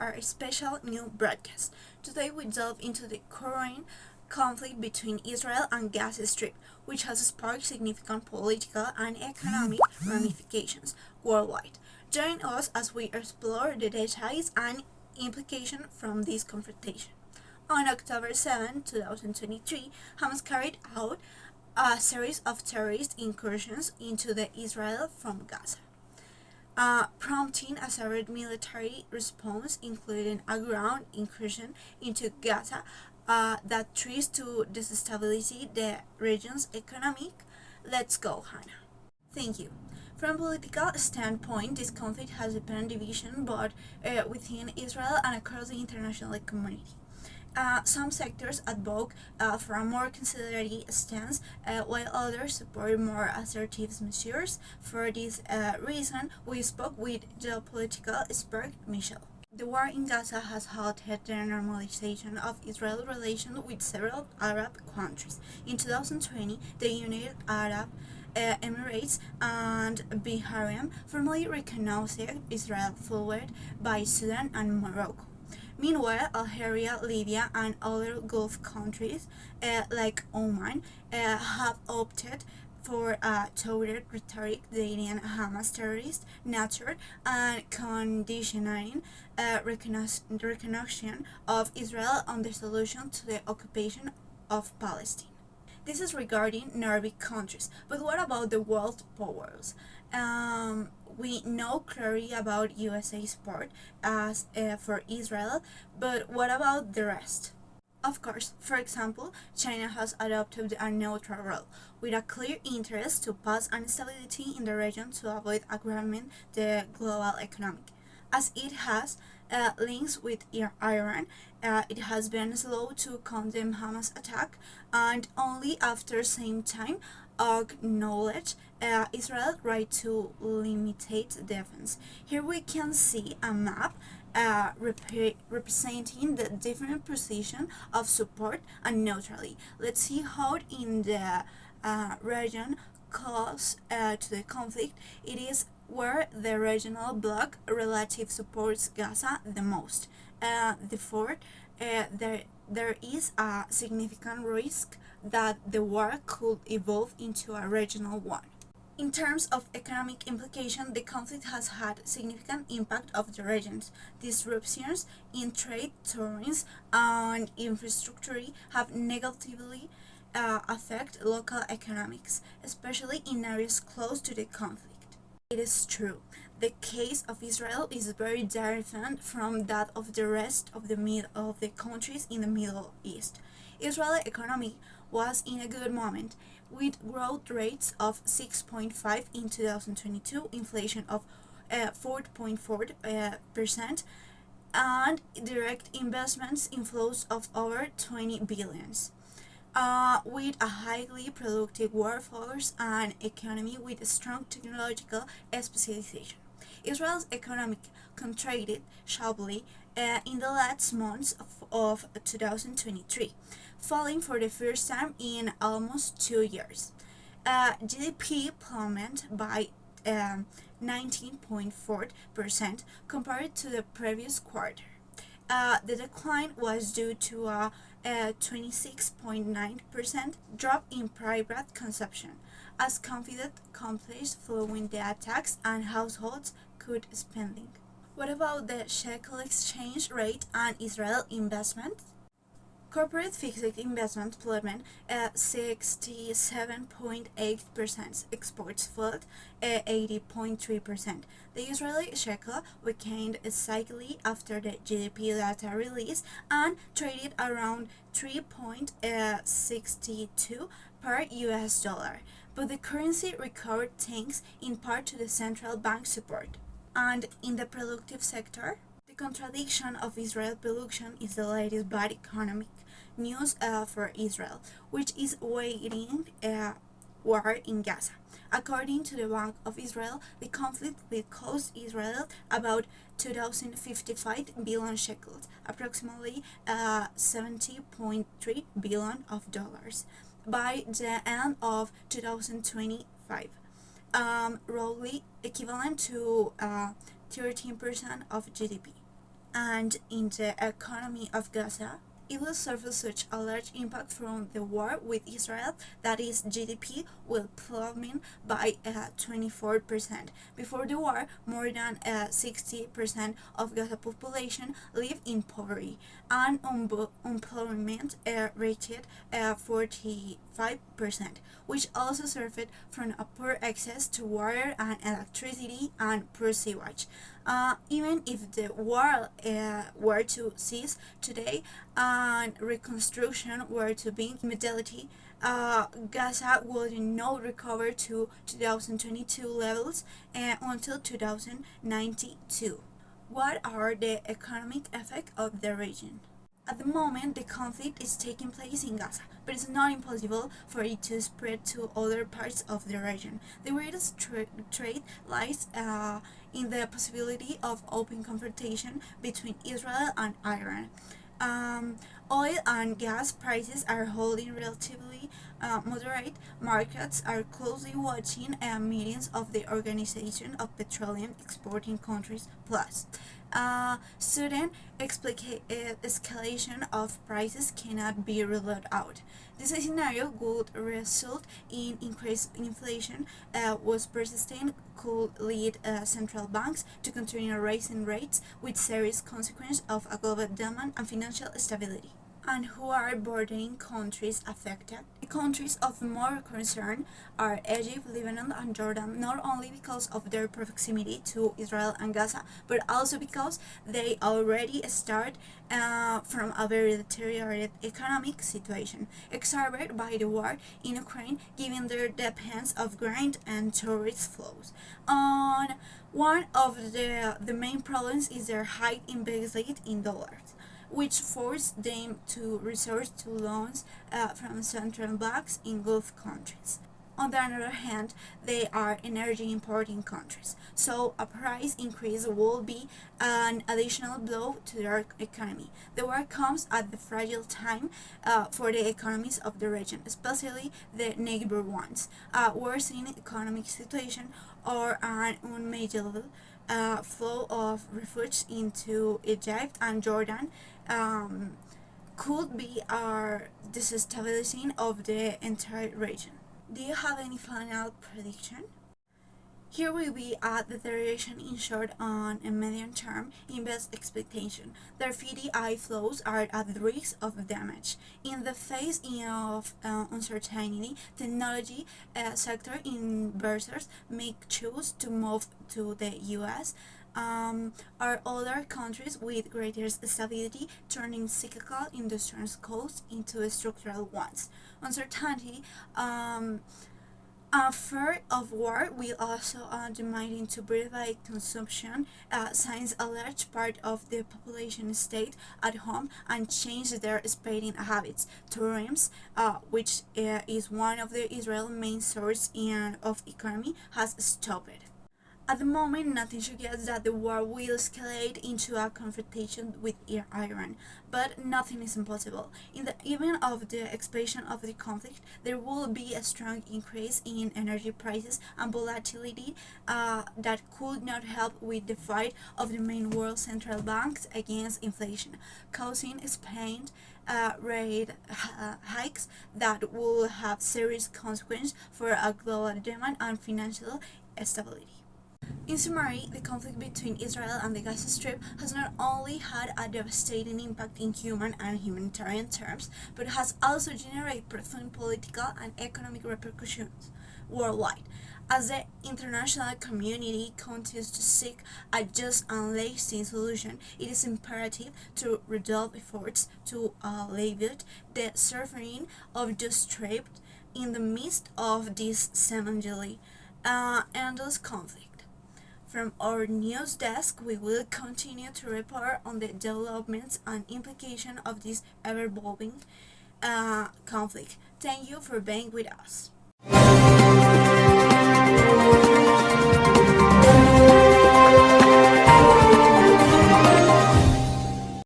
our special new broadcast. Today we delve into the current conflict between Israel and Gaza Strip, which has sparked significant political and economic ramifications worldwide. Join us as we explore the details and implications from this confrontation. On October 7, 2023, Hamas carried out a series of terrorist incursions into the Israel from Gaza, prompting a severe military response, including a ground incursion into Gaza that tries to destabilize the region's economic. Let's go, Hannah. Thank you. From a political standpoint, this conflict has deepened division both within Israel and across the international community. Some sectors advocate for a more conciliatory stance, while others support more assertive measures. For this reason, we spoke with geopolitical expert Michelle. The war in Gaza has halted the normalization of Israel's relations with several Arab countries. In 2020, the United Arab Emirates and Bahrain formally recognized Israel, followed by Sudan and Morocco. Meanwhile, Algeria, Libya, and other Gulf countries like Oman have opted for a touted rhetoric dating Hamas terrorist nature and conditioning recognition of Israel on the solution to the occupation of Palestine. This is regarding Nordic countries, but what about the world powers? We know clearly about USA's support as for Israel, but what about the rest? Of course, for example, China has adopted a neutral role, with a clear interest to pass instability in the region to avoid aggraving the global economy. As it has links with Iran, it has been slow to condemn Hamas attack, and only after same time acknowledge Israel's right to limited defense. Here we can see a map representing the different position of support and neutrality. Let's see how in the region close to the conflict it is where the regional bloc relative supports Gaza the most. Therefore, there is a significant risk that the war could evolve into a regional one. In terms of economic implication, the conflict has had significant impact of the regions. Disruptions in trade, tourism, and infrastructure have negatively affected local economics, especially in areas close to the conflict. It is true. The case of Israel is very different from that of the rest of the countries in the Middle East. Israel's economy was in a good moment, with growth rates of 6.5 in 2022, inflation of 4.4%, and direct investments inflows of over 20 billions. With a highly productive workforce and economy with a strong technological specialization. Israel's economy contracted sharply in the last months of 2023, falling for the first time in almost 2 years. GDP plummeted by 19.4% compared to the previous quarter. The decline was due to a 26.9% drop in private consumption, as confidence collapsed following the attacks and households cut spending. What about the shekel exchange rate and Israel investment? Corporate fixed investment plummeted 67.8%, exports fell 80.3%. The Israeli shekel weakened slightly after the GDP data release and traded around 3.62 per US dollar, but the currency recovered thanks in part to the central bank support. And in the productive sector, the contradiction of Israel production is the latest bad economic news for Israel, which is waging war in Gaza. According to the Bank of Israel, the conflict will cost Israel about 2,055 billion shekels, approximately 70.3 billion of dollars, by the end of 2025, roughly equivalent to 13% of GDP. and in the economy of Gaza. It will suffer such a large impact from the war with Israel that its GDP will plummet by 24%. Before the war, more than 60% of Gaza population lived in poverty, and unemployment reached 45%, which also suffered from a poor access to water and electricity and poor sewage. Even if the war were to cease today and reconstruction were to begin immediately, Gaza would not recover to 2022 levels until 2092. What are the economic effects of the region? At the moment, the conflict is taking place in Gaza, but it's not impossible for it to spread to other parts of the region. The greatest trade lies in the possibility of open confrontation between Israel and Iran. Um, Oil and gas prices are holding relatively moderate. Markets are closely watching meetings of the Organization of Petroleum Exporting Countries Plus. Sudden escalation of prices cannot be ruled out. This scenario would result in increased inflation, was persistent could lead central banks to continue raising rates with serious consequences of a global demand and financial stability. And who are bordering countries affected? The countries of more concern are Egypt, Lebanon, and Jordan, not only because of their proximity to Israel and Gaza, but also because they already start from a very deteriorated economic situation, exacerbated by the war in Ukraine, given their dependence of grain and tourist flows. On one of the main problems is their high investment in dollars, which forced them to resort to loans from central banks in Gulf countries. On the other hand, they are energy importing countries, so a price increase will be an additional blow to their economy. The war comes at the fragile time for the economies of the region, especially the neighbor ones. Worsening economic situation or an unmanageable flow of refugees into Egypt and Jordan could be our destabilizing of the entire region. Do you have any final prediction? Here will be a deterioration in short and medium term invest expectation. Their FDI flows are at risk of damage. In the face of uncertainty, technology sector investors may choose to move to the US or other countries with greater stability, turning cyclical industrial costs into structural ones. Uncertainty fear of war will also undermine to by consumption, since a large part of the population stayed at home and changed their spending habits. Tourism, which is one of the Israel's main sources of economy, has stopped. At the moment, nothing suggests that the war will escalate into a confrontation with Iran, but nothing is impossible. In the event of the expansion of the conflict, there will be a strong increase in energy prices and volatility that could not help with the fight of the main world central banks against inflation, causing Spain rate hikes that will have serious consequences for a global demand and financial stability. In summary, the conflict between Israel and the Gaza Strip has not only had a devastating impact in human and humanitarian terms, but has also generated profound political and economic repercussions worldwide. As the international community continues to seek a just and lasting solution, it is imperative to redouble efforts to alleviate the suffering of those trapped in the midst of this seemingly endless conflict. From our news desk, we will continue to report on the developments and implications of this ever-evolving conflict. Thank you for being with us.